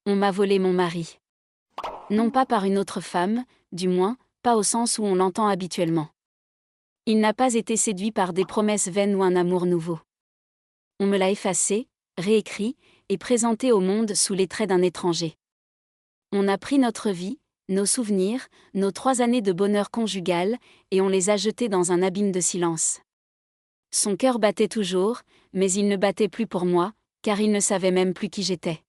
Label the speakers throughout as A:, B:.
A: On m'a volé mon mari. Non pas par une autre femme, du moins, pas au sens où on l'entend habituellement. Il n'a pas été séduit par des promesses vaines ou un amour nouveau. On me l'a effacé, réécrit, et présenté au monde sous les traits d'un étranger. On a pris notre vie, nos souvenirs, nos 3 années de bonheur conjugal, et on les a jetés dans un abîme de silence. Son cœur battait toujours, mais il ne battait plus pour moi, car il ne savait même plus qui j'étais.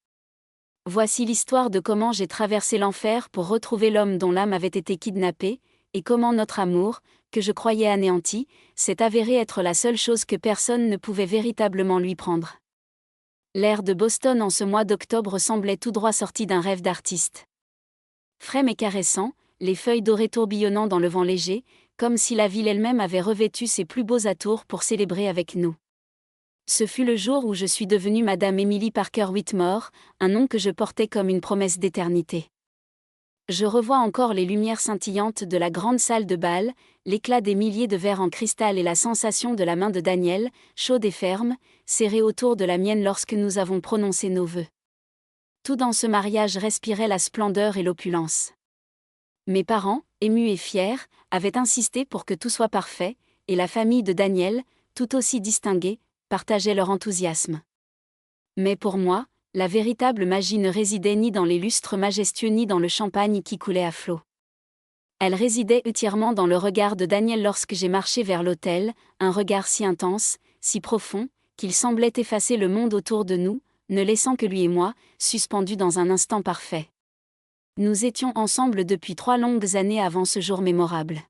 A: Voici l'histoire de comment j'ai traversé l'enfer pour retrouver l'homme dont l'âme avait été kidnappée, et comment notre amour, que je croyais anéanti, s'est avéré être la seule chose que personne ne pouvait véritablement lui prendre. L'air de Boston en ce mois d'octobre semblait tout droit sorti d'un rêve d'artiste. Frais mais caressant, les feuilles dorées tourbillonnant dans le vent léger, comme si la ville elle-même avait revêtu ses plus beaux atours pour célébrer avec nous. Ce fut le jour où je suis devenue Madame Emily Parker Whitmore, un nom que je portais comme une promesse d'éternité. Je revois encore les lumières scintillantes de la grande salle de bal, l'éclat des milliers de verres en cristal et la sensation de la main de Daniel, chaude et ferme, serrée autour de la mienne lorsque nous avons prononcé nos vœux. Tout dans ce mariage respirait la splendeur et l'opulence. Mes parents, émus et fiers, avaient insisté pour que tout soit parfait, et la famille de Daniel, tout aussi distinguée, partageait leur enthousiasme. Mais pour moi, la véritable magie ne résidait ni dans les lustres majestueux ni dans le champagne qui coulait à flots. Elle résidait entièrement dans le regard de Daniel lorsque j'ai marché vers l'autel, un regard si intense, si profond, qu'il semblait effacer le monde autour de nous, ne laissant que lui et moi, suspendus dans un instant parfait. Nous étions ensemble depuis 3 longues années avant ce jour mémorable.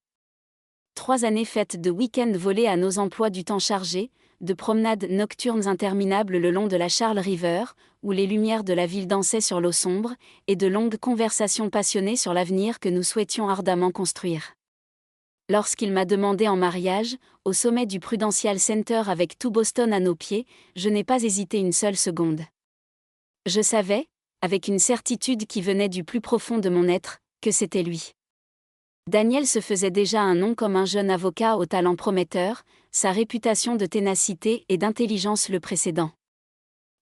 A: 3 années faites de week-ends volés à nos emplois du temps chargés, de promenades nocturnes interminables le long de la Charles River, où les lumières de la ville dansaient sur l'eau sombre, et de longues conversations passionnées sur l'avenir que nous souhaitions ardemment construire. Lorsqu'il m'a demandé en mariage, au sommet du Prudential Center avec tout Boston à nos pieds, je n'ai pas hésité une seule seconde. Je savais, avec une certitude qui venait du plus profond de mon être, que c'était lui. Daniel se faisait déjà un nom comme un jeune avocat au talent prometteur, sa réputation de ténacité et d'intelligence le précédant.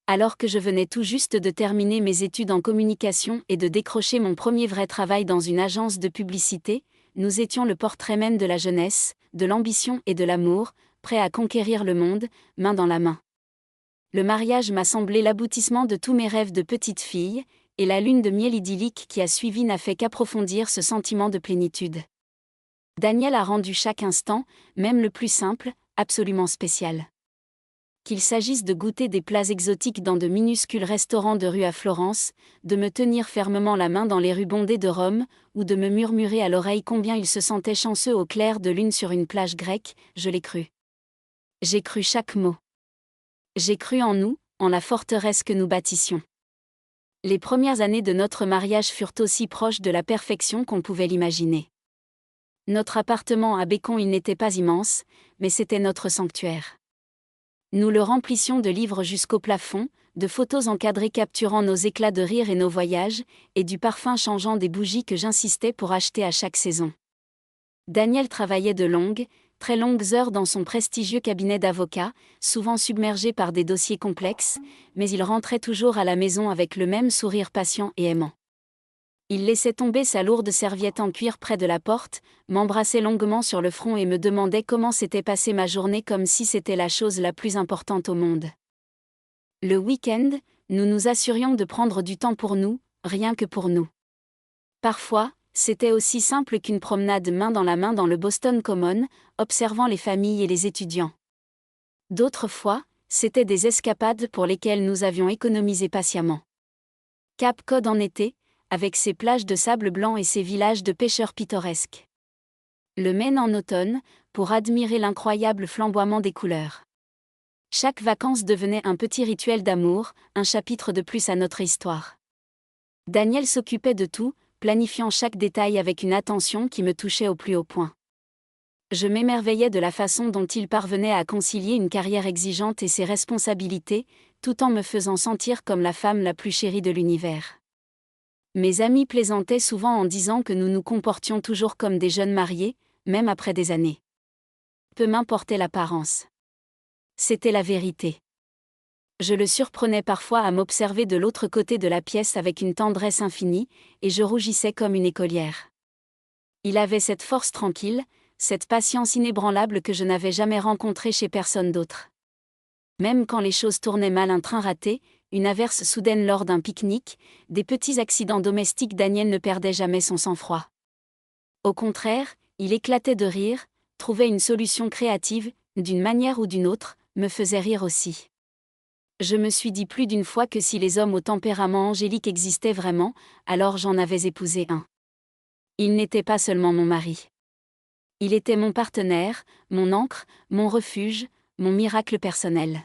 A: Alors que je venais tout juste de terminer mes études en communication et de décrocher mon premier vrai travail dans une agence de publicité, nous étions le portrait même de la jeunesse, de l'ambition et de l'amour, prêts à conquérir le monde, main dans la main. Le mariage m'a semblé l'aboutissement de tous mes rêves de petite fille, et la lune de miel idyllique qui a suivi n'a fait qu'approfondir ce sentiment de plénitude. Daniel a rendu chaque instant, même le plus simple, absolument spécial. Qu'il s'agisse de goûter des plats exotiques dans de minuscules restaurants de rue à Florence, de me tenir fermement la main dans les rues bondées de Rome, ou de me murmurer à l'oreille combien il se sentait chanceux au clair de lune sur une plage grecque, je l'ai cru. J'ai cru chaque mot. J'ai cru en nous, en la forteresse que nous bâtissions. Les premières années de notre mariage furent aussi proches de la perfection qu'on pouvait l'imaginer. Notre appartement à Bécon il n'était pas immense, mais c'était notre sanctuaire. Nous le remplissions de livres jusqu'au plafond, de photos encadrées capturant nos éclats de rire et nos voyages, et du parfum changeant des bougies que j'insistais pour acheter à chaque saison. Daniel travaillait de longues, très longues heures dans son prestigieux cabinet d'avocat, souvent submergé par des dossiers complexes, mais il rentrait toujours à la maison avec le même sourire patient et aimant. Il laissait tomber sa lourde serviette en cuir près de la porte, m'embrassait longuement sur le front et me demandait comment s'était passée ma journée comme si c'était la chose la plus importante au monde. Le week-end, nous nous assurions de prendre du temps pour nous, rien que pour nous. Parfois, c'était aussi simple qu'une promenade main dans la main dans le Boston Common, observant les familles et les étudiants. D'autres fois, c'étaient des escapades pour lesquelles nous avions économisé patiemment. Cap Cod en été, avec ses plages de sable blanc et ses villages de pêcheurs pittoresques. Le Maine en automne, pour admirer l'incroyable flamboiement des couleurs. Chaque vacance devenait un petit rituel d'amour, un chapitre de plus à notre histoire. Daniel s'occupait de tout, planifiant chaque détail avec une attention qui me touchait au plus haut point. Je m'émerveillais de la façon dont il parvenait à concilier une carrière exigeante et ses responsabilités, tout en me faisant sentir comme la femme la plus chérie de l'univers. Mes amis plaisantaient souvent en disant que nous nous comportions toujours comme des jeunes mariés, même après des années. Peu m'importait l'apparence. C'était la vérité. Je le surprenais parfois à m'observer de l'autre côté de la pièce avec une tendresse infinie, et je rougissais comme une écolière. Il avait cette force tranquille, cette patience inébranlable que je n'avais jamais rencontrée chez personne d'autre. Même quand les choses tournaient mal, un train raté, une averse soudaine lors d'un pique-nique, des petits accidents domestiques, Daniel ne perdait jamais son sang-froid. Au contraire, il éclatait de rire, trouvait une solution créative, d'une manière ou d'une autre, me faisait rire aussi. Je me suis dit plus d'une fois que si les hommes au tempérament angélique existaient vraiment, alors j'en avais épousé un. Il n'était pas seulement mon mari. Il était mon partenaire, mon ancre, mon refuge, mon miracle personnel.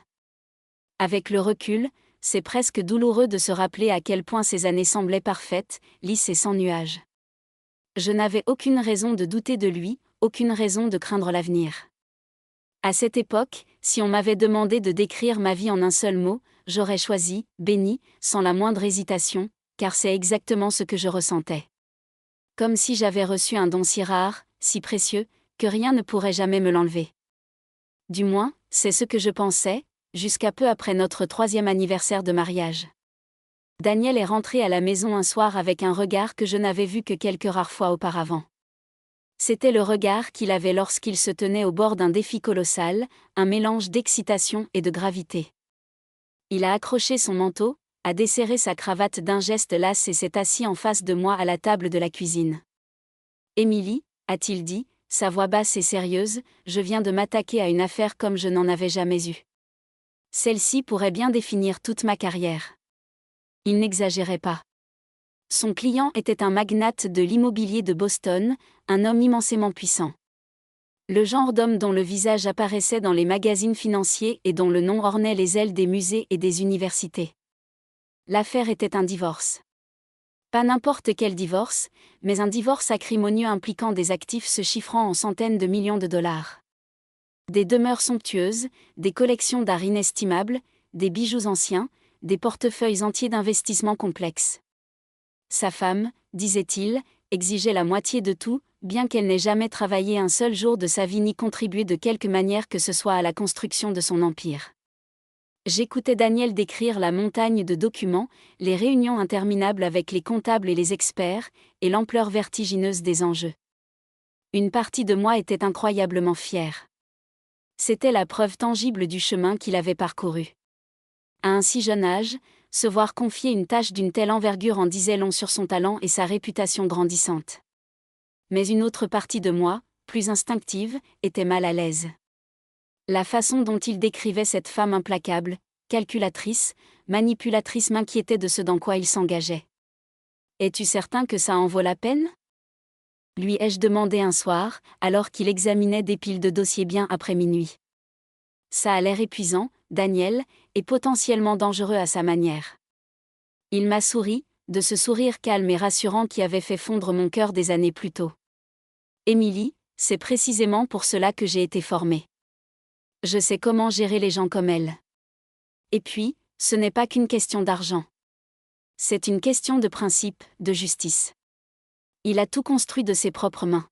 A: Avec le recul, c'est presque douloureux de se rappeler à quel point ces années semblaient parfaites, lisses et sans nuages. Je n'avais aucune raison de douter de lui, aucune raison de craindre l'avenir. À cette époque, si on m'avait demandé de décrire ma vie en un seul mot, j'aurais choisi « béni », sans la moindre hésitation, car c'est exactement ce que je ressentais. Comme si j'avais reçu un don si rare, si précieux, que rien ne pourrait jamais me l'enlever. Du moins, c'est ce que je pensais, jusqu'à peu après notre 3e anniversaire de mariage. Daniel est rentré à la maison un soir avec un regard que je n'avais vu que quelques rares fois auparavant. C'était le regard qu'il avait lorsqu'il se tenait au bord d'un défi colossal, un mélange d'excitation et de gravité. Il a accroché son manteau, a desserré sa cravate d'un geste las et s'est assis en face de moi à la table de la cuisine. « Émilie » a-t-il dit, sa voix basse et sérieuse, « je viens de m'attaquer à une affaire comme je n'en avais jamais eu. Celle-ci pourrait bien définir toute ma carrière. » Il n'exagérait pas. Son client était un magnate de l'immobilier de Boston, un homme immensément puissant. Le genre d'homme dont le visage apparaissait dans les magazines financiers et dont le nom ornait les ailes des musées et des universités. L'affaire était un divorce. Pas n'importe quel divorce, mais un divorce acrimonieux impliquant des actifs se chiffrant en centaines de millions de dollars. Des demeures somptueuses, des collections d'art inestimables, des bijoux anciens, des portefeuilles entiers d'investissements complexes. Sa femme, disait-il, exigeait la moitié de tout, bien qu'elle n'ait jamais travaillé un seul jour de sa vie ni contribué de quelque manière que ce soit à la construction de son empire. J'écoutais Daniel décrire la montagne de documents, les réunions interminables avec les comptables et les experts, et l'ampleur vertigineuse des enjeux. Une partie de moi était incroyablement fière. C'était la preuve tangible du chemin qu'il avait parcouru. À un si jeune âge, se voir confier une tâche d'une telle envergure en disait long sur son talent et sa réputation grandissante. Mais une autre partie de moi, plus instinctive, était mal à l'aise. La façon dont il décrivait cette femme implacable, calculatrice, manipulatrice m'inquiétait de ce dans quoi il s'engageait. « Es-tu certain que ça en vaut la peine ?» lui ai-je demandé un soir, alors qu'il examinait des piles de dossiers bien après minuit. Ça a l'air épuisant, Daniel, et potentiellement dangereux à sa manière. Il m'a souri, de ce sourire calme et rassurant qui avait fait fondre mon cœur des années plus tôt. Émilie, c'est précisément pour cela que j'ai été formée. Je sais comment gérer les gens comme elle. Et puis, ce n'est pas qu'une question d'argent. C'est une question de principe, de justice. Il a tout construit de ses propres mains.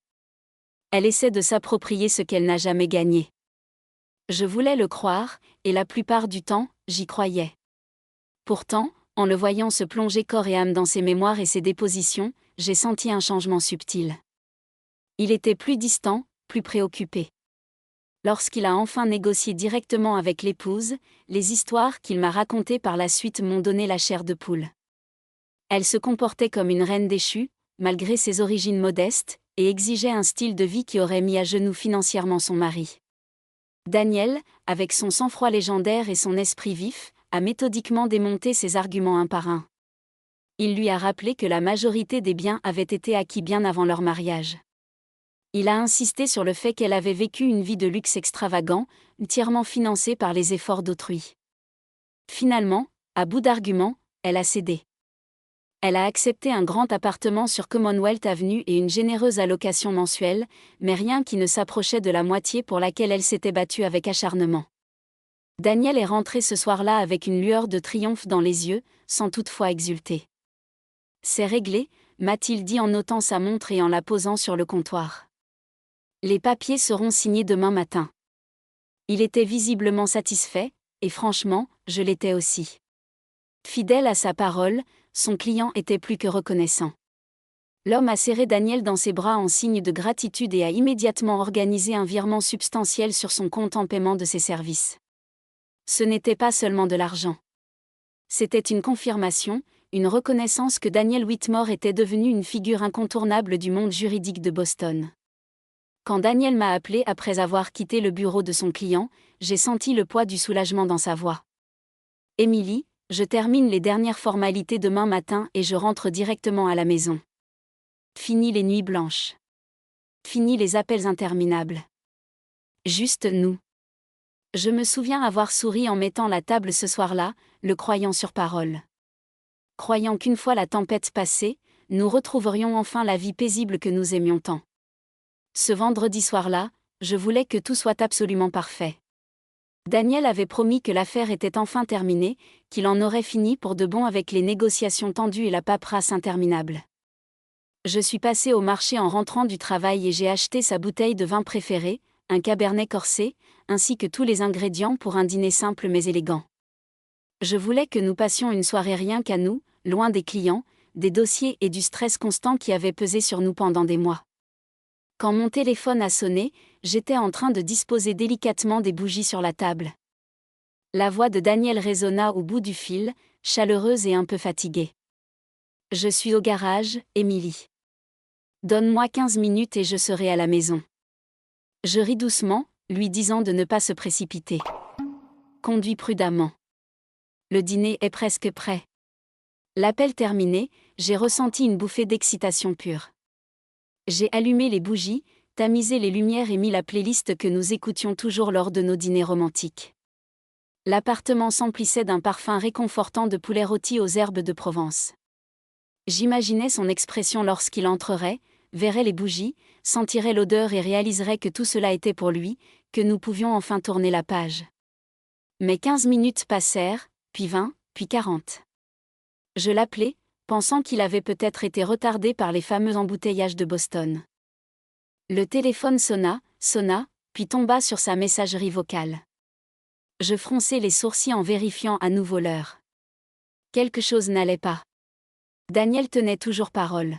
A: Elle essaie de s'approprier ce qu'elle n'a jamais gagné. Je voulais le croire, et la plupart du temps, j'y croyais. Pourtant, en le voyant se plonger corps et âme dans ses mémoires et ses dépositions, j'ai senti un changement subtil. Il était plus distant, plus préoccupé. Lorsqu'il a enfin négocié directement avec l'épouse, les histoires qu'il m'a racontées par la suite m'ont donné la chair de poule. Elle se comportait comme une reine déchue, malgré ses origines modestes, et exigeait un style de vie qui aurait mis à genoux financièrement son mari. Daniel, avec son sang-froid légendaire et son esprit vif, a méthodiquement démonté ses arguments un par un. Il lui a rappelé que la majorité des biens avaient été acquis bien avant leur mariage. Il a insisté sur le fait qu'elle avait vécu une vie de luxe extravagant, entièrement financée par les efforts d'autrui. Finalement, à bout d'arguments, elle a cédé. Elle a accepté un grand appartement sur Commonwealth Avenue et une généreuse allocation mensuelle, mais rien qui ne s'approchait de la moitié pour laquelle elle s'était battue avec acharnement. Daniel est rentré ce soir-là avec une lueur de triomphe dans les yeux, sans toutefois exulter. « C'est réglé », m'a-t-il dit en ôtant sa montre et en la posant sur le comptoir. « Les papiers seront signés demain matin. » Il était visiblement satisfait, et franchement, je l'étais aussi. Fidèle à sa parole, son client était plus que reconnaissant. L'homme a serré Daniel dans ses bras en signe de gratitude et a immédiatement organisé un virement substantiel sur son compte en paiement de ses services. Ce n'était pas seulement de l'argent. C'était une confirmation, une reconnaissance que Daniel Whitmore était devenu une figure incontournable du monde juridique de Boston. Quand Daniel m'a appelé après avoir quitté le bureau de son client, j'ai senti le poids du soulagement dans sa voix. « Emily, je termine les dernières formalités demain matin et je rentre directement à la maison. Fini les nuits blanches. Fini les appels interminables. Juste nous. » Je me souviens avoir souri en mettant la table ce soir-là, le croyant sur parole. Croyant qu'une fois la tempête passée, nous retrouverions enfin la vie paisible que nous aimions tant. Ce vendredi soir-là, je voulais que tout soit absolument parfait. Daniel avait promis que l'affaire était enfin terminée, qu'il en aurait fini pour de bon avec les négociations tendues et la paperasse interminable. Je suis passé au marché en rentrant du travail et j'ai acheté sa bouteille de vin préférée, un cabernet corsé, ainsi que tous les ingrédients pour un dîner simple mais élégant. Je voulais que nous passions une soirée rien qu'à nous, loin des clients, des dossiers et du stress constant qui avait pesé sur nous pendant des mois. Quand mon téléphone a sonné, j'étais en train de disposer délicatement des bougies sur la table. La voix de Daniel résonna au bout du fil, chaleureuse et un peu fatiguée. « Je suis au garage, Emily. Donne-moi 15 minutes et je serai à la maison. » Je ris doucement, lui disant de ne pas se précipiter. « Conduis prudemment. Le dîner est presque prêt. » L'appel terminé, j'ai ressenti une bouffée d'excitation pure. J'ai allumé les bougies, tamisé les lumières et mis la playlist que nous écoutions toujours lors de nos dîners romantiques. L'appartement s'emplissait d'un parfum réconfortant de poulet rôti aux herbes de Provence. J'imaginais son expression lorsqu'il entrerait, verrait les bougies, sentirait l'odeur et réaliserait que tout cela était pour lui, que nous pouvions enfin tourner la page. Mais 15 minutes passèrent, puis 20, puis 40. Je l'appelai, pensant qu'il avait peut-être été retardé par les fameux embouteillages de Boston. Le téléphone sonna, puis tomba sur sa messagerie vocale. Je fronçai les sourcils en vérifiant à nouveau l'heure. Quelque chose n'allait pas. Daniel tenait toujours parole.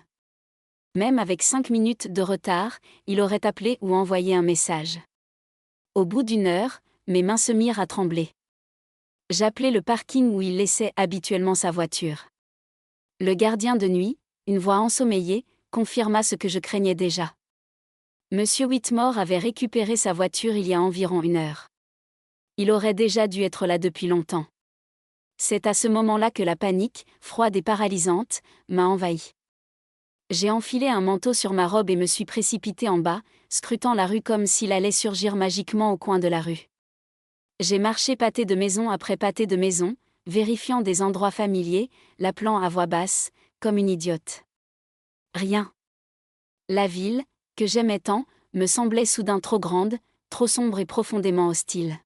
A: Même avec 5 minutes de retard, il aurait appelé ou envoyé un message. Au bout d'une heure, mes mains se mirent à trembler. J'appelai le parking où il laissait habituellement sa voiture. Le gardien de nuit, une voix ensommeillée, confirma ce que je craignais déjà. Monsieur Whitmore avait récupéré sa voiture il y a environ 1 heure. Il aurait déjà dû être là depuis longtemps. C'est à ce moment-là que la panique, froide et paralysante, m'a envahi. J'ai enfilé un manteau sur ma robe et me suis précipité en bas, scrutant la rue comme s'il allait surgir magiquement au coin de la rue. J'ai marché pâté de maison après pâté de maison, vérifiant des endroits familiers, l'appelant à voix basse, comme une idiote. Rien. La ville, que j'aimais tant, me semblait soudain trop grande, trop sombre et profondément hostile.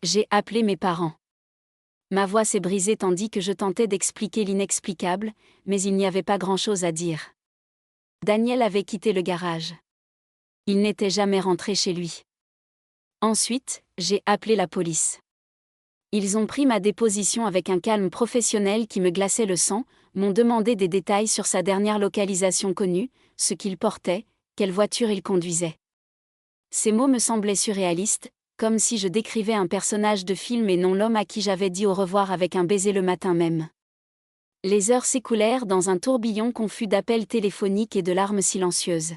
A: J'ai appelé mes parents. Ma voix s'est brisée tandis que je tentais d'expliquer l'inexplicable, mais il n'y avait pas grand-chose à dire. Daniel avait quitté le garage. Il n'était jamais rentré chez lui. Ensuite, j'ai appelé la police. Ils ont pris ma déposition avec un calme professionnel qui me glaçait le sang, m'ont demandé des détails sur sa dernière localisation connue, ce qu'il portait, quelle voiture il conduisait. Ces mots me semblaient surréalistes, comme si je décrivais un personnage de film et non l'homme à qui j'avais dit au revoir avec un baiser le matin même. Les heures s'écoulèrent dans un tourbillon confus d'appels téléphoniques et de larmes silencieuses.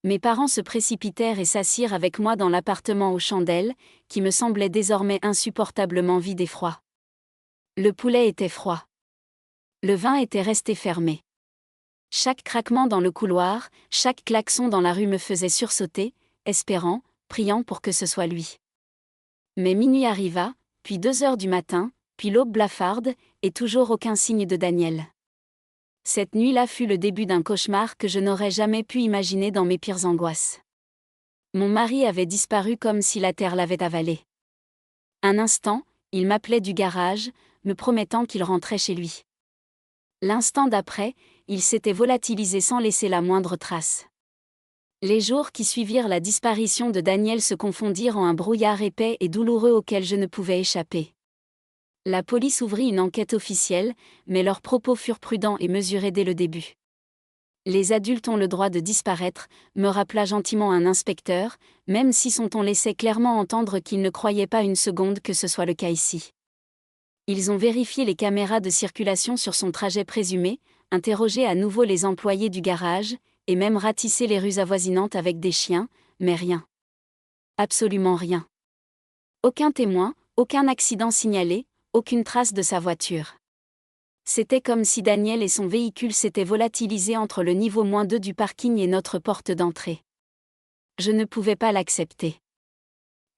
A: Mes parents se précipitèrent et s'assirent avec moi dans l'appartement aux chandelles, qui me semblait désormais insupportablement vide et froid. Le poulet était froid. Le vin était resté fermé. Chaque craquement dans le couloir, chaque klaxon dans la rue me faisait sursauter, espérant, priant pour que ce soit lui. Mais minuit arriva, puis 2 heures du matin, puis l'aube blafarde, et toujours aucun signe de Daniel. Cette nuit-là fut le début d'un cauchemar que je n'aurais jamais pu imaginer dans mes pires angoisses. Mon mari avait disparu comme si la terre l'avait avalé. Un instant, il m'appelait du garage, me promettant qu'il rentrait chez lui. L'instant d'après, il s'était volatilisé sans laisser la moindre trace. Les jours qui suivirent la disparition de Daniel se confondirent en un brouillard épais et douloureux auquel je ne pouvais échapper. La police ouvrit une enquête officielle, mais leurs propos furent prudents et mesurés dès le début. Les adultes ont le droit de disparaître, me rappela gentiment un inspecteur, même si son ton laissait clairement entendre qu'il ne croyait pas une seconde que ce soit le cas ici. Ils ont vérifié les caméras de circulation sur son trajet présumé, interrogé à nouveau les employés du garage, et même ratissé les rues avoisinantes avec des chiens, mais rien. Absolument rien. Aucun témoin, aucun accident signalé, aucune trace de sa voiture. C'était comme si Daniel et son véhicule s'étaient volatilisés entre le niveau -2 du parking et notre porte d'entrée. Je ne pouvais pas l'accepter.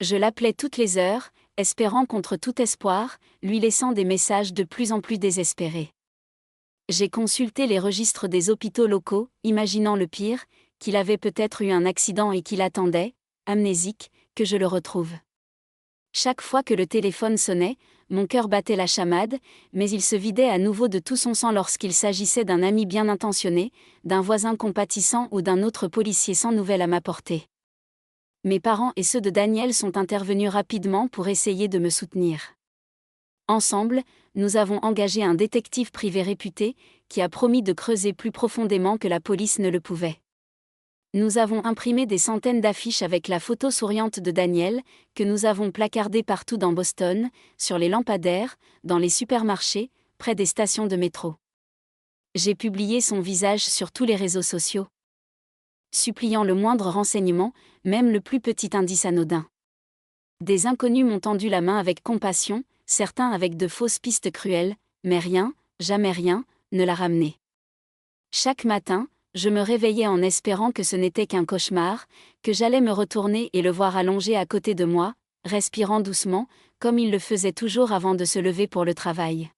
A: Je l'appelais toutes les heures, espérant contre tout espoir, lui laissant des messages de plus en plus désespérés. J'ai consulté les registres des hôpitaux locaux, imaginant le pire, qu'il avait peut-être eu un accident et qu'il attendait, amnésique, que je le retrouve. Chaque fois que le téléphone sonnait, mon cœur battait la chamade, mais il se vidait à nouveau de tout son sang lorsqu'il s'agissait d'un ami bien intentionné, d'un voisin compatissant ou d'un autre policier sans nouvelles à m'apporter. Mes parents et ceux de Daniel sont intervenus rapidement pour essayer de me soutenir. Ensemble, nous avons engagé un détective privé réputé, qui a promis de creuser plus profondément que la police ne le pouvait. Nous avons imprimé des centaines d'affiches avec la photo souriante de Daniel, que nous avons placardées partout dans Boston, sur les lampadaires, dans les supermarchés, près des stations de métro. J'ai publié son visage sur tous les réseaux sociaux, suppliant le moindre renseignement, même le plus petit indice anodin. Des inconnus m'ont tendu la main avec compassion, certains avec de fausses pistes cruelles, mais rien, jamais rien, ne l'a ramené. Chaque matin, je me réveillais en espérant que ce n'était qu'un cauchemar, que j'allais me retourner et le voir allongé à côté de moi, respirant doucement, comme il le faisait toujours avant de se lever pour le travail.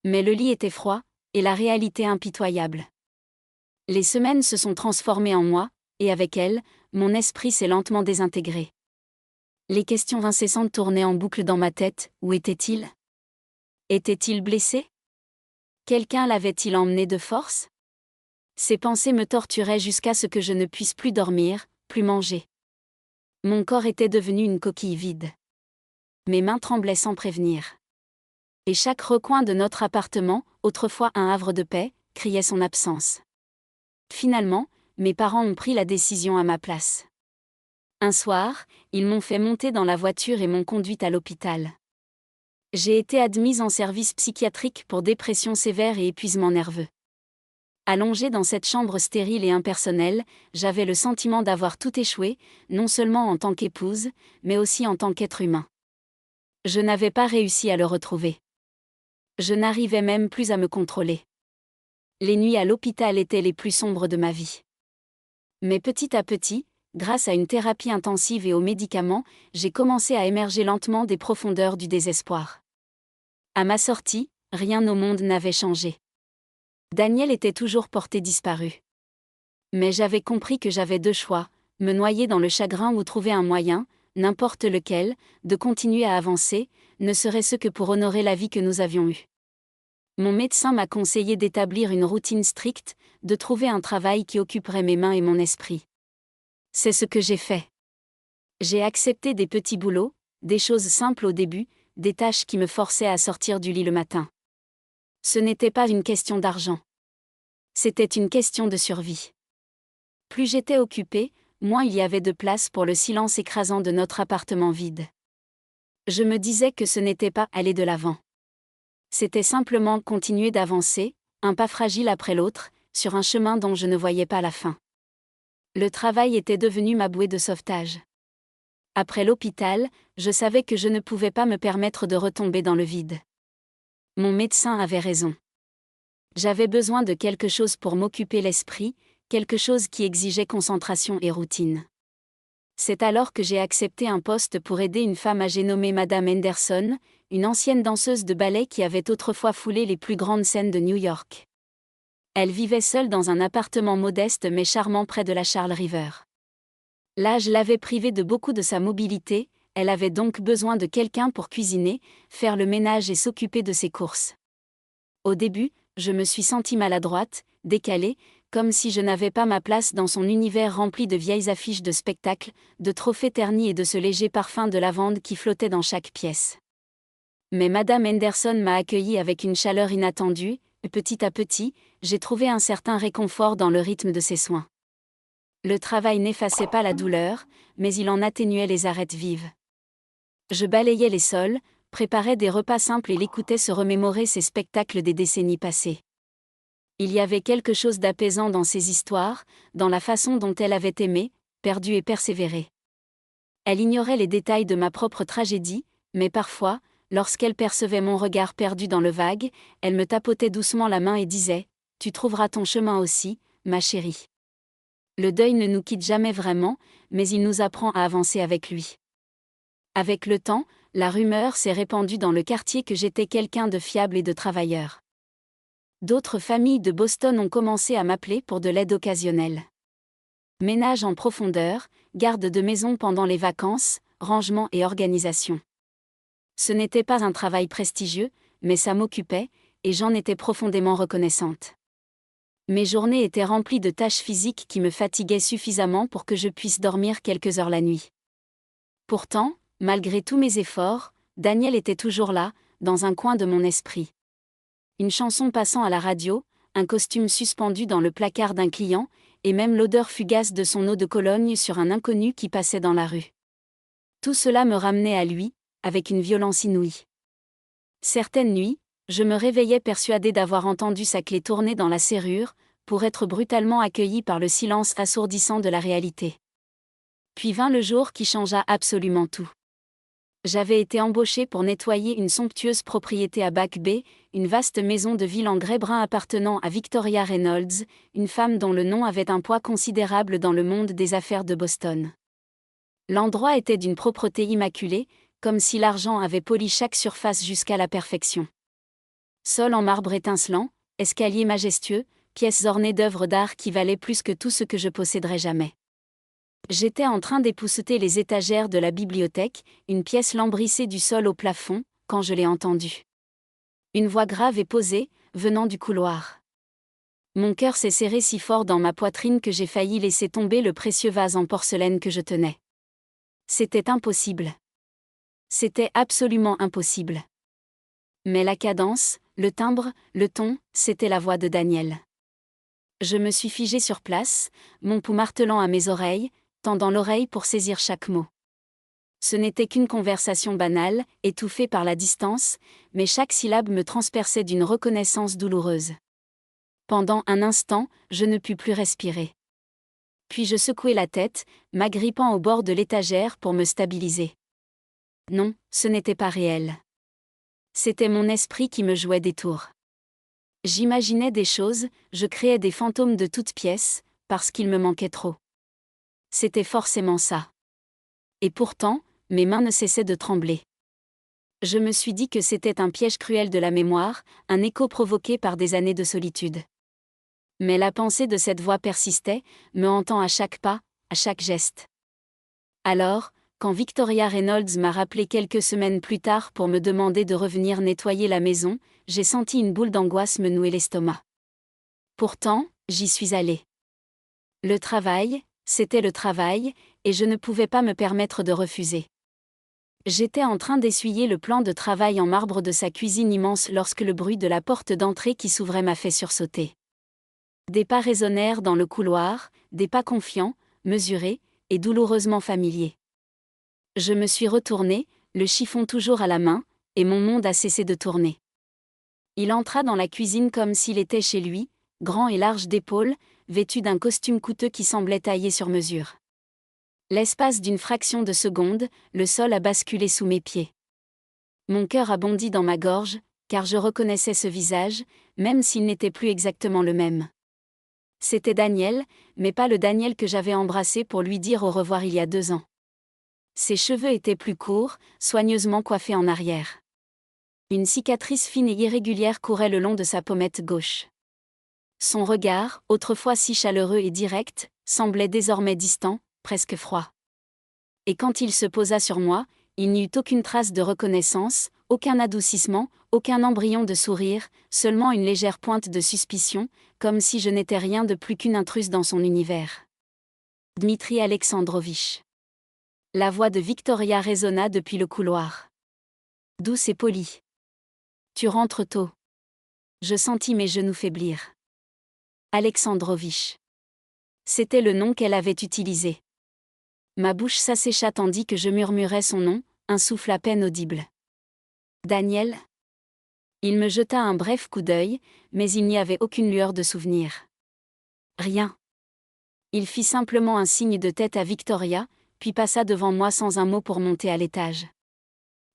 A: Mais le lit était froid, et la réalité impitoyable. Les semaines se sont transformées en mois, et avec elles, mon esprit s'est lentement désintégré. Les questions incessantes tournaient en boucle dans ma tête. Où était-il ? Était-il blessé ? Quelqu'un l'avait-il emmené de force ? Ces pensées me torturaient jusqu'à ce que je ne puisse plus dormir, plus manger. Mon corps était devenu une coquille vide. Mes mains tremblaient sans prévenir. Et chaque recoin de notre appartement, autrefois un havre de paix, criait son absence. Finalement, mes parents ont pris la décision à ma place. Un soir, ils m'ont fait monter dans la voiture et m'ont conduite à l'hôpital. J'ai été admise en service psychiatrique pour dépression sévère et épuisement nerveux. Allongée dans cette chambre stérile et impersonnelle, j'avais le sentiment d'avoir tout échoué, non seulement en tant qu'épouse, mais aussi en tant qu'être humain. Je n'avais pas réussi à le retrouver. Je n'arrivais même plus à me contrôler. Les nuits à l'hôpital étaient les plus sombres de ma vie. Mais petit à petit, grâce à une thérapie intensive et aux médicaments, j'ai commencé à émerger lentement des profondeurs du désespoir. À ma sortie, rien au monde n'avait changé. Daniel était toujours porté disparu. Mais j'avais compris que j'avais deux choix, me noyer dans le chagrin ou trouver un moyen, n'importe lequel, de continuer à avancer, ne serait-ce que pour honorer la vie que nous avions eue. Mon médecin m'a conseillé d'établir une routine stricte, de trouver un travail qui occuperait mes mains et mon esprit. C'est ce que j'ai fait. J'ai accepté des petits boulots, des choses simples au début, des tâches qui me forçaient à sortir du lit le matin. Ce n'était pas une question d'argent. C'était une question de survie. Plus j'étais occupée, moins il y avait de place pour le silence écrasant de notre appartement vide. Je me disais que ce n'était pas aller de l'avant. C'était simplement continuer d'avancer, un pas fragile après l'autre, sur un chemin dont je ne voyais pas la fin. Le travail était devenu ma bouée de sauvetage. Après l'hôpital, je savais que je ne pouvais pas me permettre de retomber dans le vide. Mon médecin avait raison. J'avais besoin de quelque chose pour m'occuper l'esprit, quelque chose qui exigeait concentration et routine. C'est alors que j'ai accepté un poste pour aider une femme âgée nommée Madame Henderson, une ancienne danseuse de ballet qui avait autrefois foulé les plus grandes scènes de New York. Elle vivait seule dans un appartement modeste mais charmant près de la Charles River. L'âge l'avait privée de beaucoup de sa mobilité, elle avait donc besoin de quelqu'un pour cuisiner, faire le ménage et s'occuper de ses courses. Au début, je me suis sentie maladroite, décalée, comme si je n'avais pas ma place dans son univers rempli de vieilles affiches de spectacles, de trophées ternis et de ce léger parfum de lavande qui flottait dans chaque pièce. Mais Madame Henderson m'a accueilli avec une chaleur inattendue, et petit à petit, j'ai trouvé un certain réconfort dans le rythme de ses soins. Le travail n'effaçait pas la douleur, mais il en atténuait les arêtes vives. Je balayais les sols, préparais des repas simples et l'écoutais se remémorer ces spectacles des décennies passées. Il y avait quelque chose d'apaisant dans ces histoires, dans la façon dont elle avait aimé, perdu et persévéré. Elle ignorait les détails de ma propre tragédie, mais parfois, lorsqu'elle percevait mon regard perdu dans le vague, elle me tapotait doucement la main et disait « Tu trouveras ton chemin aussi, ma chérie. » Le deuil ne nous quitte jamais vraiment, mais il nous apprend à avancer avec lui. Avec le temps, la rumeur s'est répandue dans le quartier que j'étais quelqu'un de fiable et de travailleur. D'autres familles de Boston ont commencé à m'appeler pour de l'aide occasionnelle. Ménage en profondeur, garde de maison pendant les vacances, rangement et organisation. Ce n'était pas un travail prestigieux, mais ça m'occupait, et j'en étais profondément reconnaissante. Mes journées étaient remplies de tâches physiques qui me fatiguaient suffisamment pour que je puisse dormir quelques heures la nuit. Pourtant, malgré tous mes efforts, Daniel était toujours là, dans un coin de mon esprit. Une chanson passant à la radio, un costume suspendu dans le placard d'un client, et même l'odeur fugace de son eau de Cologne sur un inconnu qui passait dans la rue. Tout cela me ramenait à lui, avec une violence inouïe. Certaines nuits, je me réveillais persuadée d'avoir entendu sa clé tourner dans la serrure, pour être brutalement accueillie par le silence assourdissant de la réalité. Puis vint le jour qui changea absolument tout. J'avais été embauchée pour nettoyer une somptueuse propriété à Back Bay, une vaste maison de ville en grès brun appartenant à Victoria Reynolds, une femme dont le nom avait un poids considérable dans le monde des affaires de Boston. L'endroit était d'une propreté immaculée, comme si l'argent avait poli chaque surface jusqu'à la perfection. Sol en marbre étincelant, escalier majestueux, pièces ornées d'œuvres d'art qui valaient plus que tout ce que je posséderais jamais. J'étais en train d'épousseter les étagères de la bibliothèque, une pièce lambrissée du sol au plafond, quand je l'ai entendue. Une voix grave et posée, venant du couloir. Mon cœur s'est serré si fort dans ma poitrine que j'ai failli laisser tomber le précieux vase en porcelaine que je tenais. C'était impossible. C'était absolument impossible. Mais la cadence, le timbre, le ton, c'était la voix de Daniel. Je me suis figée sur place, mon pouls martelant à mes oreilles, tendant l'oreille pour saisir chaque mot. Ce n'était qu'une conversation banale, étouffée par la distance, mais chaque syllabe me transperçait d'une reconnaissance douloureuse. Pendant un instant, je ne pus plus respirer. Puis je secouai la tête, m'agrippant au bord de l'étagère pour me stabiliser. Non, ce n'était pas réel. C'était mon esprit qui me jouait des tours. J'imaginais des choses, je créais des fantômes de toutes pièces, parce qu'il me manquait trop. C'était forcément ça. Et pourtant, mes mains ne cessaient de trembler. Je me suis dit que c'était un piège cruel de la mémoire, un écho provoqué par des années de solitude. Mais la pensée de cette voix persistait, me hantant à chaque pas, à chaque geste. Alors, quand Victoria Reynolds m'a rappelé quelques semaines plus tard pour me demander de revenir nettoyer la maison, j'ai senti une boule d'angoisse me nouer l'estomac. Pourtant, j'y suis allée. Le travail, c'était le travail, et je ne pouvais pas me permettre de refuser. J'étais en train d'essuyer le plan de travail en marbre de sa cuisine immense lorsque le bruit de la porte d'entrée qui s'ouvrait m'a fait sursauter. Des pas résonnèrent dans le couloir, des pas confiants, mesurés, et douloureusement familiers. Je me suis retournée, le chiffon toujours à la main, et mon monde a cessé de tourner. Il entra dans la cuisine comme s'il était chez lui, grand et large d'épaules, vêtu d'un costume coûteux qui semblait taillé sur mesure. L'espace d'une fraction de seconde, le sol a basculé sous mes pieds. Mon cœur a bondi dans ma gorge, car je reconnaissais ce visage, même s'il n'était plus exactement le même. C'était Daniel, mais pas le Daniel que j'avais embrassé pour lui dire au revoir il y a 2 ans. Ses cheveux étaient plus courts, soigneusement coiffés en arrière. Une cicatrice fine et irrégulière courait le long de sa pommette gauche. Son regard, autrefois si chaleureux et direct, semblait désormais distant, presque froid. Et quand il se posa sur moi, il n'y eut aucune trace de reconnaissance, aucun adoucissement, Aucun embryon de sourire, seulement une légère pointe de suspicion, comme si je n'étais rien de plus qu'une intruse dans son univers. Dmitri Alexandrovitch. La voix de Victoria résonna depuis le couloir. Douce et polie. Tu rentres tôt. Je sentis mes genoux faiblir. Alexandrovitch. C'était le nom qu'elle avait utilisé. Ma bouche s'assécha tandis que je murmurais son nom, un souffle à peine audible. Daniel. Il me jeta un bref coup d'œil, mais il n'y avait aucune lueur de souvenir. Rien. Il fit simplement un signe de tête à Victoria, puis passa devant moi sans un mot pour monter à l'étage.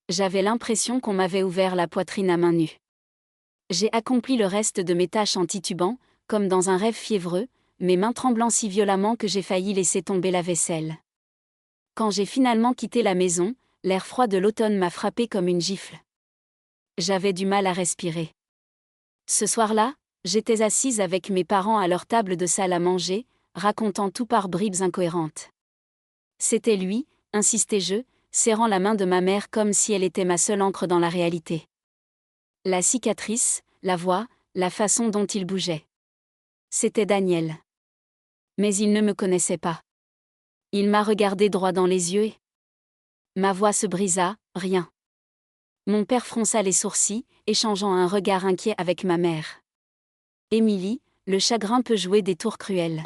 A: J'avais l'impression qu'on m'avait ouvert la poitrine à main nue. J'ai accompli le reste de mes tâches en titubant, comme dans un rêve fiévreux, mes mains tremblant si violemment que j'ai failli laisser tomber la vaisselle. Quand j'ai finalement quitté la maison, l'air froid de l'automne m'a frappé comme une gifle. J'avais du mal à respirer. Ce soir-là, j'étais assise avec mes parents à leur table de salle à manger, racontant tout par bribes incohérentes. C'était lui, insistais-je, serrant la main de ma mère comme si elle était ma seule ancre dans la réalité. La cicatrice, la voix, la façon dont il bougeait. C'était Daniel. Mais il ne me connaissait pas. Il m'a regardé droit dans les yeux et... Ma voix se brisa, rien. Mon père fronça les sourcils, échangeant un regard inquiet avec ma mère. Émilie, le chagrin peut jouer des tours cruels.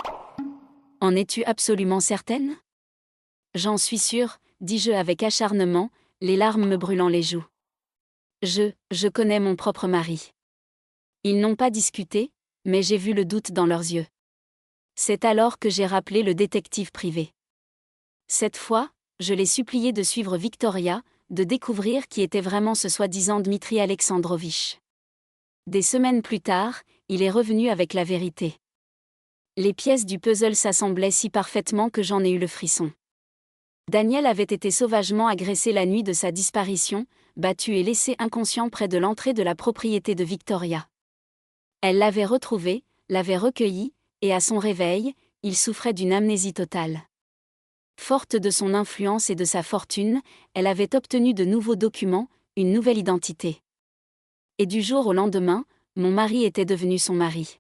A: En es-tu absolument certaine ? J'en suis sûre, dis-je avec acharnement, les larmes me brûlant les joues. Je connais mon propre mari. Ils n'ont pas discuté, mais j'ai vu le doute dans leurs yeux. C'est alors que j'ai rappelé le détective privé. Cette fois, je l'ai supplié de suivre Victoria, de découvrir qui était vraiment ce soi-disant Dmitri Alexandrovitch. Des semaines plus tard, il est revenu avec la vérité. Les pièces du puzzle s'assemblaient si parfaitement que j'en ai eu le frisson. Daniel avait été sauvagement agressé la nuit de sa disparition, battu et laissé inconscient près de l'entrée de la propriété de Victoria. Elle l'avait retrouvé, l'avait recueilli, et à son réveil, il souffrait d'une amnésie totale. Forte de son influence et de sa fortune, elle avait obtenu de nouveaux documents, une nouvelle identité. Et du jour au lendemain, mon mari était devenu son mari.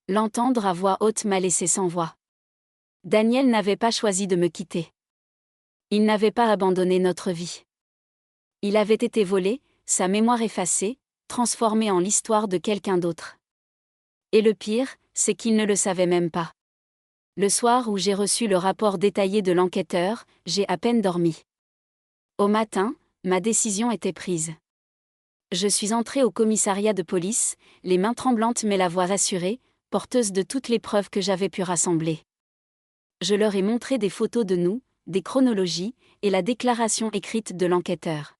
A: L'entendre à voix haute m'a laissé sans voix. Daniel n'avait pas choisi de me quitter. Il n'avait pas abandonné notre vie. Il avait été volé, sa mémoire effacée, transformée en l'histoire de quelqu'un d'autre. Et le pire, c'est qu'il ne le savait même pas. Le soir où j'ai reçu le rapport détaillé de l'enquêteur, j'ai à peine dormi. Au matin, ma décision était prise. Je suis entrée au commissariat de police, les mains tremblantes mais la voix rassurée, porteuse de toutes les preuves que j'avais pu rassembler. Je leur ai montré des photos de nous, des chronologies, et la déclaration écrite de l'enquêteur.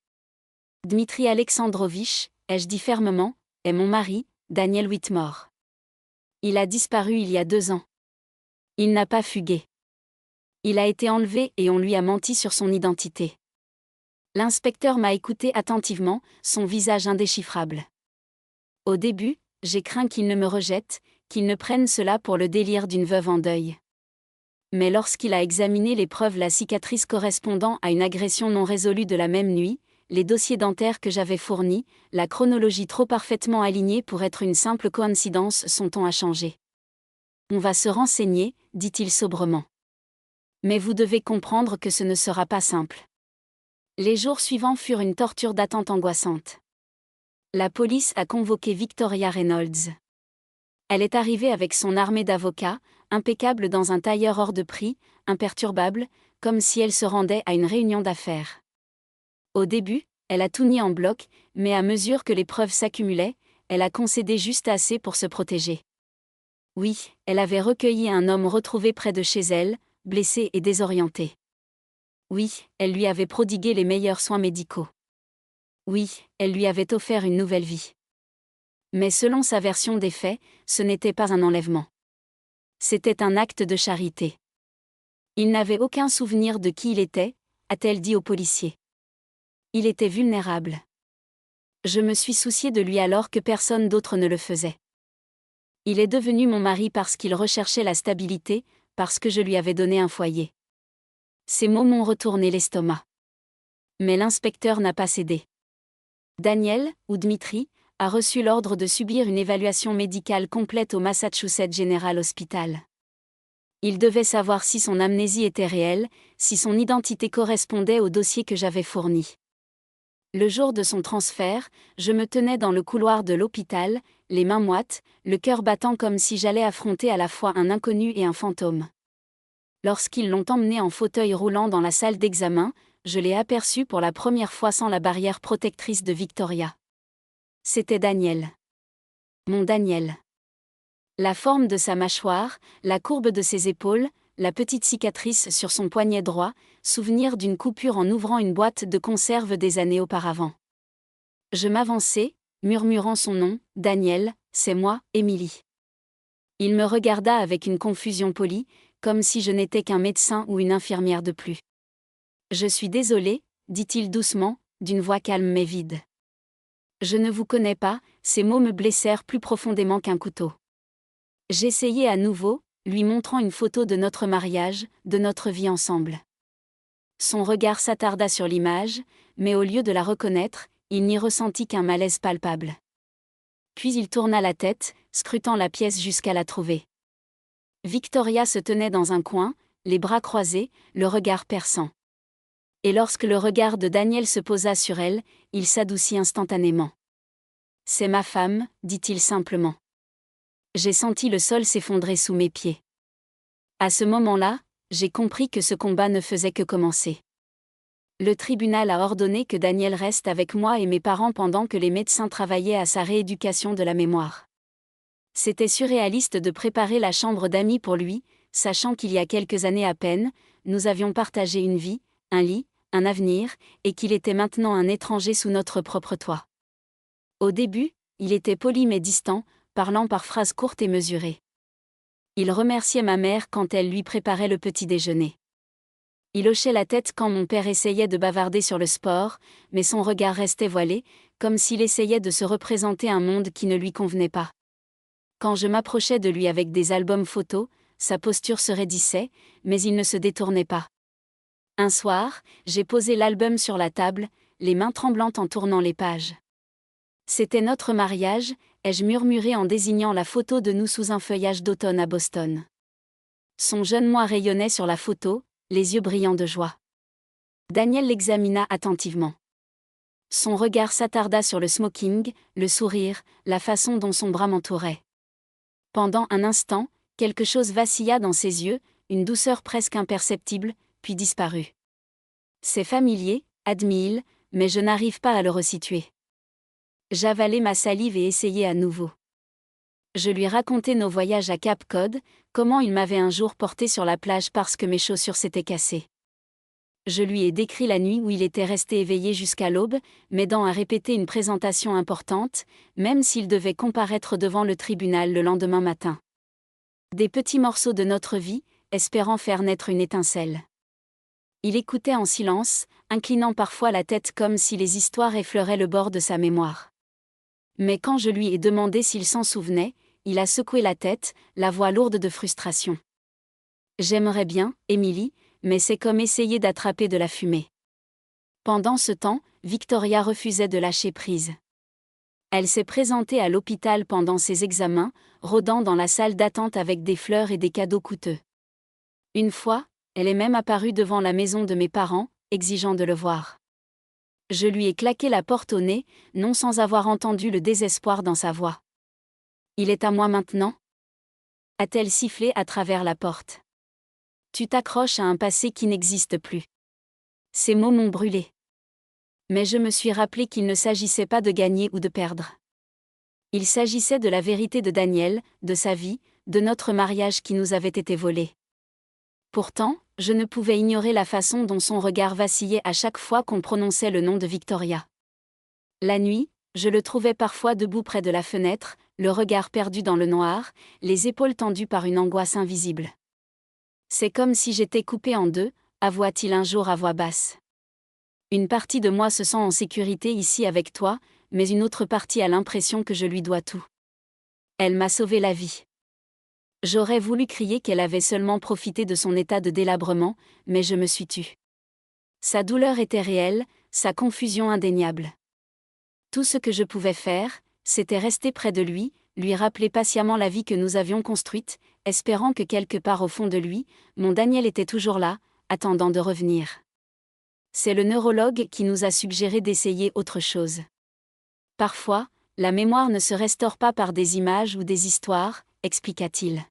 A: Dmitri Alexandrovitch, ai-je dit fermement, est mon mari, Daniel Whitmore. Il a disparu il y a 2 ans. Il n'a pas fugué. Il a été enlevé et on lui a menti sur son identité. L'inspecteur m'a écouté attentivement, son visage indéchiffrable. Au début, j'ai craint qu'il ne me rejette, qu'il ne prenne cela pour le délire d'une veuve en deuil. Mais lorsqu'il a examiné les preuves, la cicatrice correspondant à une agression non résolue de la même nuit, les dossiers dentaires que j'avais fournis, la chronologie trop parfaitement alignée pour être une simple coïncidence, son ton a changé. On va se renseigner, dit-il sobrement. Mais vous devez comprendre que ce ne sera pas simple. Les jours suivants furent une torture d'attente angoissante. La police a convoqué Victoria Reynolds. Elle est arrivée avec son armée d'avocats, impeccable dans un tailleur hors de prix, imperturbable, comme si elle se rendait à une réunion d'affaires. Au début, elle a tout nié en bloc, mais à mesure que les preuves s'accumulaient, elle a concédé juste assez pour se protéger. Oui, elle avait recueilli un homme retrouvé près de chez elle, blessé et désorienté. Oui, elle lui avait prodigué les meilleurs soins médicaux. Oui, elle lui avait offert une nouvelle vie. Mais selon sa version des faits, ce n'était pas un enlèvement. C'était un acte de charité. Il n'avait aucun souvenir de qui il était, a-t-elle dit au policier. Il était vulnérable. Je me suis souciée de lui alors que personne d'autre ne le faisait. Il est devenu mon mari parce qu'il recherchait la stabilité, parce que je lui avais donné un foyer. Ces mots m'ont retourné l'estomac. Mais l'inspecteur n'a pas cédé. Daniel, ou Dmitri, a reçu l'ordre de subir une évaluation médicale complète au Massachusetts General Hospital. Il devait savoir si son amnésie était réelle, si son identité correspondait au dossier que j'avais fourni. Le jour de son transfert, je me tenais dans le couloir de l'hôpital, les mains moites, le cœur battant comme si j'allais affronter à la fois un inconnu et un fantôme. Lorsqu'ils l'ont emmené en fauteuil roulant dans la salle d'examen, je l'ai aperçu pour la première fois sans la barrière protectrice de Victoria. C'était Daniel. Mon Daniel. La forme de sa mâchoire, la courbe de ses épaules, la petite cicatrice sur son poignet droit, souvenir d'une coupure en ouvrant une boîte de conserve des années auparavant. Je m'avançai, murmurant son nom, Daniel, c'est moi, Émilie. Il me regarda avec une confusion polie, comme si je n'étais qu'un médecin ou une infirmière de plus. Je suis désolé, dit-il doucement, d'une voix calme mais vide. Je ne vous connais pas, ces mots me blessèrent plus profondément qu'un couteau. J'essayai à nouveau, lui montrant une photo de notre mariage, de notre vie ensemble. Son regard s'attarda sur l'image, mais au lieu de la reconnaître, il n'y ressentit qu'un malaise palpable. Puis il tourna la tête, scrutant la pièce jusqu'à la trouver. Victoria se tenait dans un coin, les bras croisés, le regard perçant. Et lorsque le regard de Daniel se posa sur elle, il s'adoucit instantanément. « C'est ma femme », dit-il simplement. J'ai senti le sol s'effondrer sous mes pieds. À ce moment-là, j'ai compris que ce combat ne faisait que commencer. Le tribunal a ordonné que Daniel reste avec moi et mes parents pendant que les médecins travaillaient à sa rééducation de la mémoire. C'était surréaliste de préparer la chambre d'amis pour lui, sachant qu'il y a quelques années à peine, nous avions partagé une vie, un lit, un avenir, et qu'il était maintenant un étranger sous notre propre toit. Au début, il était poli mais distant, parlant par phrases courtes et mesurées. Il remerciait ma mère quand elle lui préparait le petit déjeuner. Il hochait la tête quand mon père essayait de bavarder sur le sport, mais son regard restait voilé, comme s'il essayait de se représenter un monde qui ne lui convenait pas. Quand je m'approchais de lui avec des albums photos, sa posture se raidissait, mais il ne se détournait pas. Un soir, j'ai posé l'album sur la table, les mains tremblantes en tournant les pages. C'était notre mariage, ai-je murmuré en désignant la photo de nous sous un feuillage d'automne à Boston. Son jeune moi rayonnait sur la photo, les yeux brillants de joie. Daniel l'examina attentivement. Son regard s'attarda sur le smoking, le sourire, la façon dont son bras m'entourait. Pendant un instant, quelque chose vacilla dans ses yeux, une douceur presque imperceptible, puis disparut. C'est familier, admit-il, mais je n'arrive pas à le resituer. J'avalai ma salive et essayai à nouveau. Je lui racontai nos voyages à Cape Cod, comment il m'avait un jour porté sur la plage parce que mes chaussures s'étaient cassées. Je lui ai décrit la nuit où il était resté éveillé jusqu'à l'aube, m'aidant à répéter une présentation importante, même s'il devait comparaître devant le tribunal le lendemain matin. Des petits morceaux de notre vie, espérant faire naître une étincelle. Il écoutait en silence, inclinant parfois la tête comme si les histoires effleuraient le bord de sa mémoire. Mais quand je lui ai demandé s'il s'en souvenait, il a secoué la tête, la voix lourde de frustration. « J'aimerais bien, Émilie, mais c'est comme essayer d'attraper de la fumée. » Pendant ce temps, Victoria refusait de lâcher prise. Elle s'est présentée à l'hôpital pendant ses examens, rôdant dans la salle d'attente avec des fleurs et des cadeaux coûteux. Une fois, elle est même apparue devant la maison de mes parents, exigeant de le voir. Je lui ai claqué la porte au nez, non sans avoir entendu le désespoir dans sa voix. « Il est à moi maintenant » a-t-elle sifflé à travers la porte. « Tu t'accroches à un passé qui n'existe plus. » Ces mots m'ont brûlé. Mais je me suis rappelé qu'il ne s'agissait pas de gagner ou de perdre. Il s'agissait de la vérité de Daniel, de sa vie, de notre mariage qui nous avait été volé. Pourtant, je ne pouvais ignorer la façon dont son regard vacillait à chaque fois qu'on prononçait le nom de Victoria. La nuit, je le trouvais parfois debout près de la fenêtre, le regard perdu dans le noir, les épaules tendues par une angoisse invisible. « C'est comme si j'étais coupé en deux », avoua-t-il un jour à voix basse. « Une partie de moi se sent en sécurité ici avec toi, mais une autre partie a l'impression que je lui dois tout. Elle m'a sauvé la vie. » J'aurais voulu crier qu'elle avait seulement profité de son état de délabrement, mais je me suis tue. Sa douleur était réelle, sa confusion indéniable. Tout ce que je pouvais faire, c'était rester près de lui, lui rappeler patiemment la vie que nous avions construite, espérant que quelque part au fond de lui, mon Daniel était toujours là, attendant de revenir. C'est le neurologue qui nous a suggéré d'essayer autre chose. Parfois, la mémoire ne se restaure pas par des images ou des histoires, expliqua-t-il.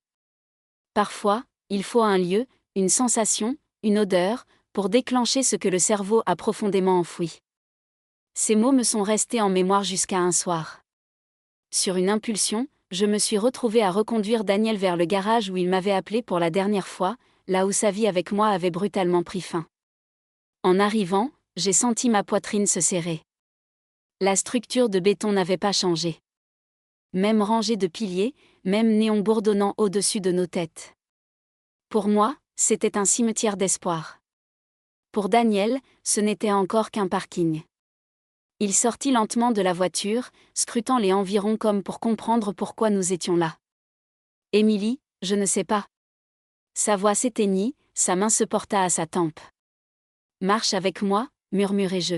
A: Parfois, il faut un lieu, une sensation, une odeur, pour déclencher ce que le cerveau a profondément enfoui. Ces mots me sont restés en mémoire jusqu'à un soir. Sur une impulsion, je me suis retrouvée à reconduire Daniel vers le garage où il m'avait appelé pour la dernière fois, là où sa vie avec moi avait brutalement pris fin. En arrivant, j'ai senti ma poitrine se serrer. La structure de béton n'avait pas changé. Même rangée de piliers, même néon bourdonnant au-dessus de nos têtes. Pour moi, c'était un cimetière d'espoir. Pour Daniel, ce n'était encore qu'un parking. Il sortit lentement de la voiture, scrutant les environs comme pour comprendre pourquoi nous étions là. « Émilie, je ne sais pas. » Sa voix s'éteignit, sa main se porta à sa tempe. « Marche avec moi, » murmurai-je.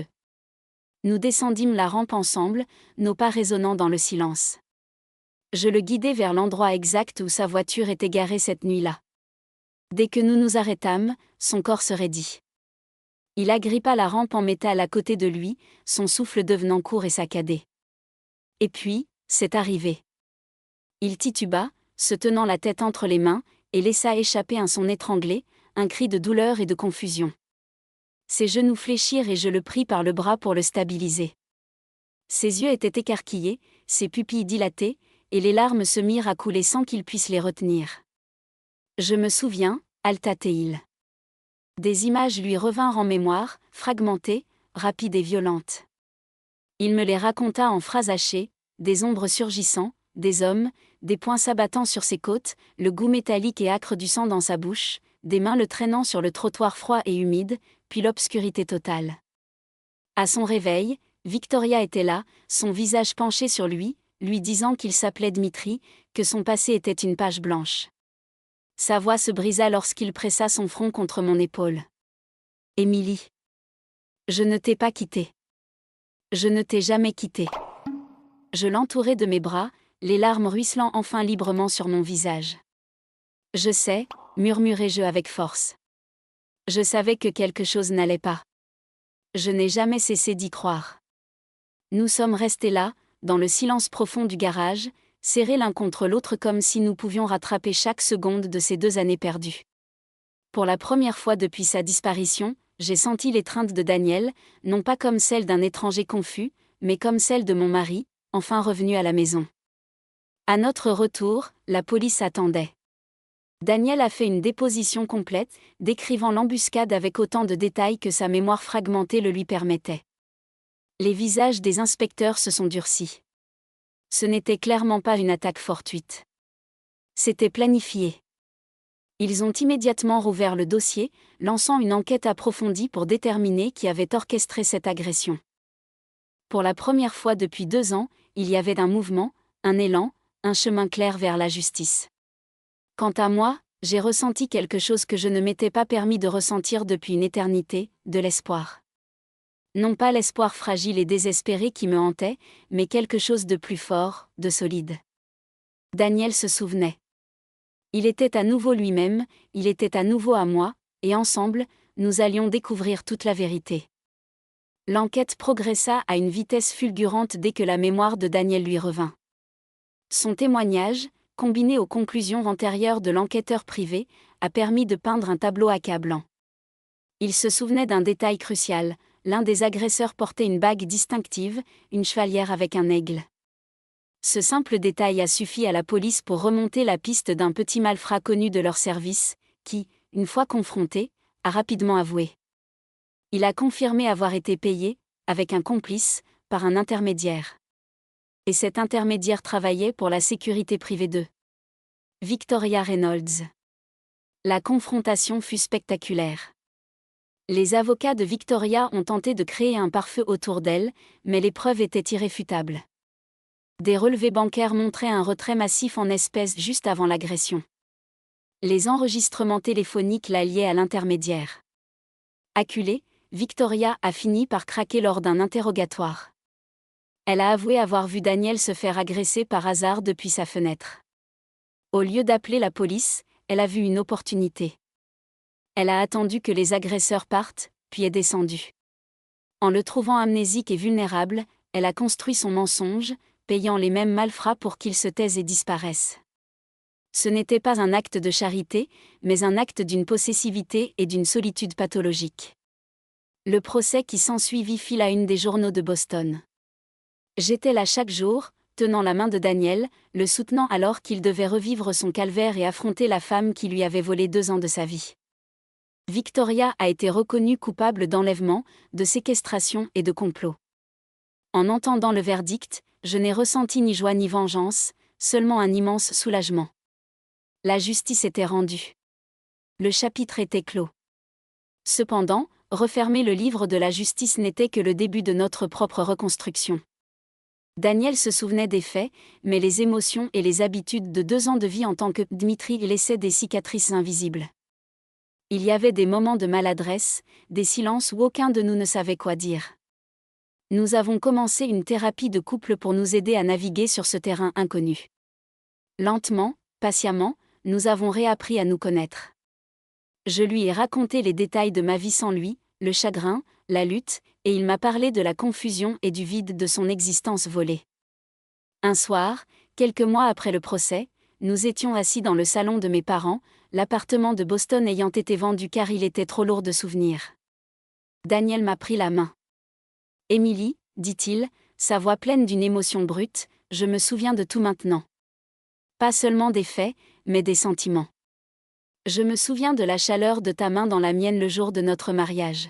A: Nous descendîmes la rampe ensemble, nos pas résonnant dans le silence. Je le guidai vers l'endroit exact où sa voiture était garée cette nuit-là. Dès que nous nous arrêtâmes, son corps se raidit. Il agrippa la rampe en métal à côté de lui, son souffle devenant court et saccadé. Et puis, c'est arrivé. Il tituba, se tenant la tête entre les mains, et laissa échapper un son étranglé, un cri de douleur et de confusion. Ses genoux fléchirent et je le pris par le bras pour le stabiliser. Ses yeux étaient écarquillés, ses pupilles dilatées, et les larmes se mirent à couler sans qu'il puisse les retenir. Je me souviens, halta-t-il. Des images lui revinrent en mémoire, fragmentées, rapides et violentes. Il me les raconta en phrases hachées, des ombres surgissant, des hommes, des poings s'abattant sur ses côtes, le goût métallique et âcre du sang dans sa bouche, des mains le traînant sur le trottoir froid et humide, puis l'obscurité totale. À son réveil, Victoria était là, son visage penché sur lui disant qu'il s'appelait Dmitri, que son passé était une page blanche. Sa voix se brisa lorsqu'il pressa son front contre mon épaule. « Émilie. Je ne t'ai pas quittée. Je ne t'ai jamais quittée. » Je l'entourai de mes bras, les larmes ruisselant enfin librement sur mon visage. « Je sais, » murmurai-je avec force. Je savais que quelque chose n'allait pas. Je n'ai jamais cessé d'y croire. Nous sommes restés là, dans le silence profond du garage, serrés l'un contre l'autre comme si nous pouvions rattraper chaque seconde de ces 2 années perdues. Pour la première fois depuis sa disparition, j'ai senti l'étreinte de Daniel, non pas comme celle d'un étranger confus, mais comme celle de mon mari, enfin revenu à la maison. À notre retour, la police attendait. Daniel a fait une déposition complète, décrivant l'embuscade avec autant de détails que sa mémoire fragmentée le lui permettait. Les visages des inspecteurs se sont durcis. Ce n'était clairement pas une attaque fortuite. C'était planifié. Ils ont immédiatement rouvert le dossier, lançant une enquête approfondie pour déterminer qui avait orchestré cette agression. Pour la première fois depuis 2 ans, il y avait un mouvement, un élan, un chemin clair vers la justice. Quant à moi, j'ai ressenti quelque chose que je ne m'étais pas permis de ressentir depuis une éternité, de l'espoir. Non pas l'espoir fragile et désespéré qui me hantait, mais quelque chose de plus fort, de solide. Daniel se souvenait. Il était à nouveau lui-même, il était à nouveau à moi, et ensemble, nous allions découvrir toute la vérité. L'enquête progressa à une vitesse fulgurante dès que la mémoire de Daniel lui revint. Son témoignage, combiné aux conclusions antérieures de l'enquêteur privé, a permis de peindre un tableau accablant. Il se souvenait d'un détail crucial, l'un des agresseurs portait une bague distinctive, une chevalière avec un aigle. Ce simple détail a suffi à la police pour remonter la piste d'un petit malfrat connu de leur service, qui, une fois confronté, a rapidement avoué. Il a confirmé avoir été payé, avec un complice, par un intermédiaire. Et cet intermédiaire travaillait pour la sécurité privée de Victoria Reynolds. La confrontation fut spectaculaire. Les avocats de Victoria ont tenté de créer un pare-feu autour d'elle, mais les preuves étaient irréfutables. Des relevés bancaires montraient un retrait massif en espèces juste avant l'agression. Les enregistrements téléphoniques la liaient à l'intermédiaire. Acculée, Victoria a fini par craquer lors d'un interrogatoire. Elle a avoué avoir vu Daniel se faire agresser par hasard depuis sa fenêtre. Au lieu d'appeler la police, elle a vu une opportunité. Elle a attendu que les agresseurs partent, puis est descendue. En le trouvant amnésique et vulnérable, elle a construit son mensonge, payant les mêmes malfrats pour qu'ils se taisent et disparaissent. Ce n'était pas un acte de charité, mais un acte d'une possessivité et d'une solitude pathologique. Le procès qui s'ensuivit fit la une des journaux de Boston. J'étais là chaque jour, tenant la main de Daniel, le soutenant alors qu'il devait revivre son calvaire et affronter la femme qui lui avait volé 2 ans de sa vie. Victoria a été reconnue coupable d'enlèvement, de séquestration et de complot. En entendant le verdict, je n'ai ressenti ni joie ni vengeance, seulement un immense soulagement. La justice était rendue. Le chapitre était clos. Cependant, refermer le livre de la justice n'était que le début de notre propre reconstruction. Daniel se souvenait des faits, mais les émotions et les habitudes de 2 ans de vie en tant que Dmitri laissaient des cicatrices invisibles. Il y avait des moments de maladresse, des silences où aucun de nous ne savait quoi dire. Nous avons commencé une thérapie de couple pour nous aider à naviguer sur ce terrain inconnu. Lentement, patiemment, nous avons réappris à nous connaître. Je lui ai raconté les détails de ma vie sans lui, le chagrin, la lutte, et il m'a parlé de la confusion et du vide de son existence volée. Un soir, quelques mois après le procès, nous étions assis dans le salon de mes parents, l'appartement de Boston ayant été vendu car il était trop lourd de souvenirs. Daniel m'a pris la main. « Émilie, dit-il, sa voix pleine d'une émotion brute, je me souviens de tout maintenant. Pas seulement des faits, mais des sentiments. Je me souviens de la chaleur de ta main dans la mienne le jour de notre mariage.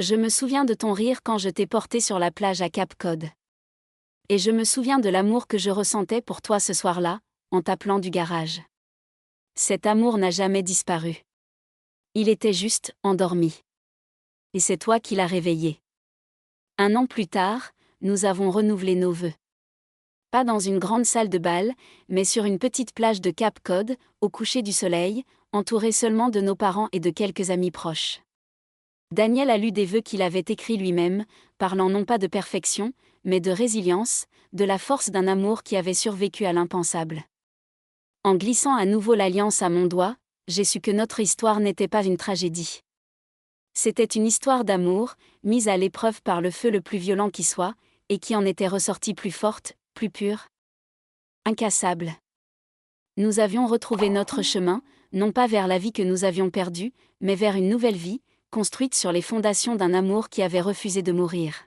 A: Je me souviens de ton rire quand je t'ai porté sur la plage à Cap Cod. Et je me souviens de l'amour que je ressentais pour toi ce soir-là, en t'appelant du garage. Cet amour n'a jamais disparu. Il était juste endormi. Et c'est toi qui l'as réveillé. 1 an plus tard, nous avons renouvelé nos vœux. Pas dans une grande salle de bal, mais sur une petite plage de Cap Cod, au coucher du soleil, entouré seulement de nos parents et de quelques amis proches. Daniel a lu des vœux qu'il avait écrits lui-même, parlant non pas de perfection, mais de résilience, de la force d'un amour qui avait survécu à l'impensable. En glissant à nouveau l'alliance à mon doigt, j'ai su que notre histoire n'était pas une tragédie. C'était une histoire d'amour, mise à l'épreuve par le feu le plus violent qui soit, et qui en était ressortie plus forte, plus pure, incassable. Nous avions retrouvé notre chemin, non pas vers la vie que nous avions perdue, mais vers une nouvelle vie, construite sur les fondations d'un amour qui avait refusé de mourir.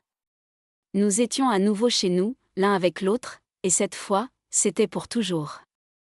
A: Nous étions à nouveau chez nous, l'un avec l'autre, et cette fois, c'était pour toujours.